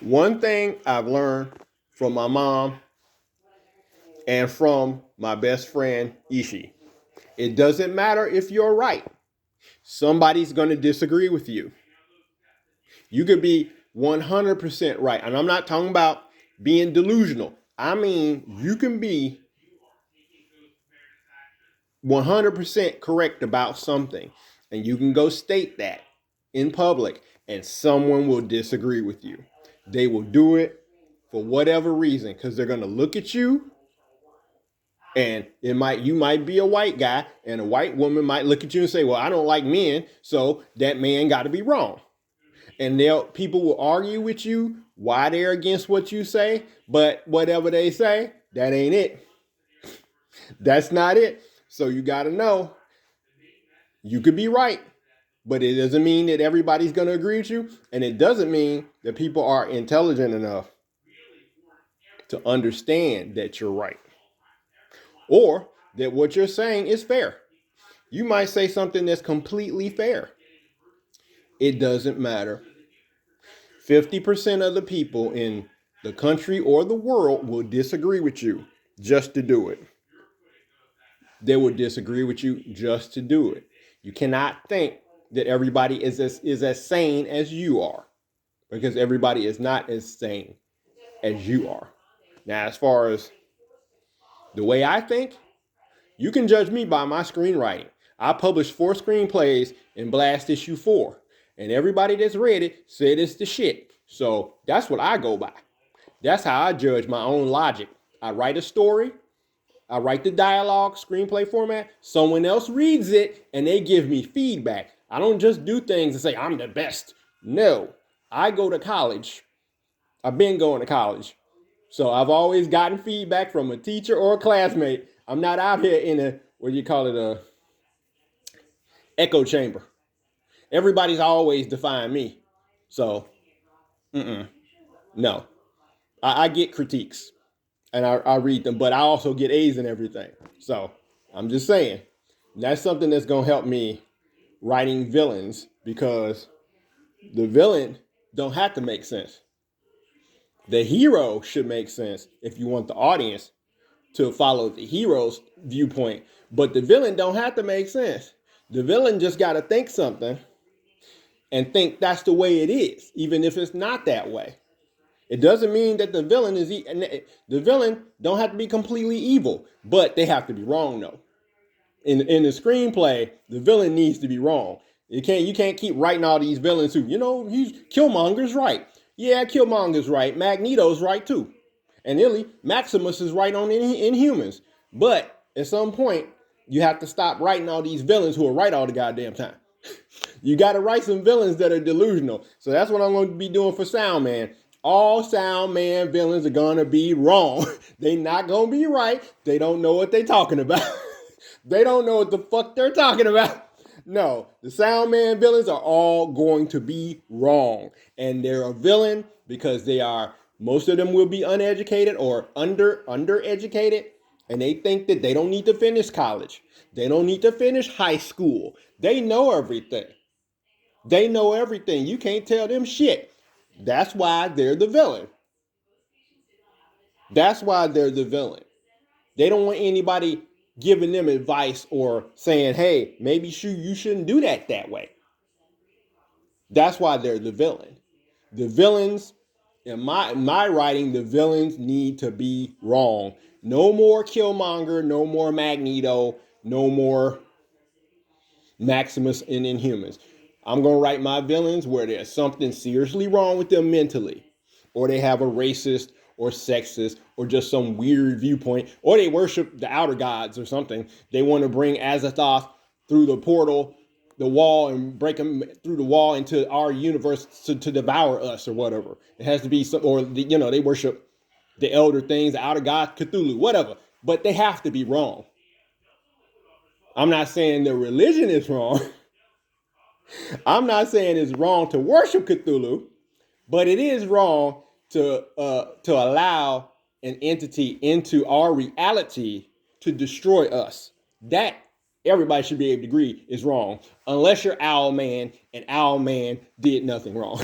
One thing I've learned from my mom and from my best friend Ishi, it doesn't matter if you're right. Somebody's going to disagree with you. You could be 100% right. And I'm not talking about being delusional. I mean, you can be 100% correct about something, and you can go state that in public, and someone will disagree with you. They will do it for whatever reason because they're going to look at you, and you might be a white guy, and a white woman might look at you and say, well, I don't like men, so that man got to be wrong. And people will argue with you why they're against what you say, but whatever they say, that ain't it. That's not it. So you got to know you could be right, but it doesn't mean that everybody's going to agree with you. And it doesn't mean that people are intelligent enough to understand that you're right or that what you're saying is fair. You might say something that's completely fair. It doesn't matter. 50% of the people in the country or the world will disagree with you just to do it. They will disagree with you just to do it. You cannot think that everybody is as sane as you are, because everybody is not as sane as you are. Now, as far as the way I think, you can judge me by my screenwriting. I published 4 screenplays in Blast Issue 4, and everybody that's read it said it's the shit. So that's what I go by. That's how I judge my own logic. I write a story, I write the dialogue, screenplay format, someone else reads it, and they give me feedback. I don't just do things and say, I'm the best. No, I go to college. I've been going to college. So I've always gotten feedback from a teacher or a classmate. I'm not out here in a echo chamber. Everybody's always defying me. So, no. I get critiques and I read them, but I also get A's and everything. So I'm just saying, that's something that's going to help me writing villains, because the villain don't have to make sense. The hero should make sense if you want the audience to follow the hero's viewpoint. But the villain don't have to make sense. The villain just got to think something and think that's the way it is, even if it's not that way. It doesn't mean that the villain don't have to be completely evil, but they have to be wrong though. In the screenplay, the villain needs to be wrong. You can't keep writing all these villains who, Killmonger's right. Yeah, Killmonger's right. Magneto's right too. And Illy, Maximus is right on Inhumans. But at some point, you have to stop writing all these villains who are right all the goddamn time. You got to write some villains that are delusional. So that's what I'm going to be doing for Soundman. All Soundman villains are going to be wrong. They not going to be right. They don't know what they're talking about. They don't know what the fuck they're talking about. No, the Soundman villains are all going to be wrong. And they're a villain because most of them will be uneducated or undereducated. And they think that they don't need to finish college. They don't need to finish high school. They know everything. They know everything. You can't tell them shit. That's why they're the villain. That's why they're the villain. They don't want anybody giving them advice or saying, hey, maybe you shouldn't do that way. That's why they're the villain. The villains, in my writing, the villains need to be wrong. No more Killmonger, no more Magneto, no more Maximus and Inhumans. I'm going to write my villains where there's something seriously wrong with them mentally, or they have a racist or sexist or just some weird viewpoint, or they worship the outer gods or something. They want to bring Azathoth through the portal, the wall, and break them through the wall into our universe to devour us or whatever. It has to be some, or they worship the elder things, the outer god, Cthulhu, whatever. But they have to be wrong. I'm not saying the religion is wrong. I'm not saying it's wrong to worship Cthulhu, but it is wrong to allow an entity into our reality to destroy us. That everybody should be able to agree is wrong, unless you're Owlman, and Owlman did nothing wrong.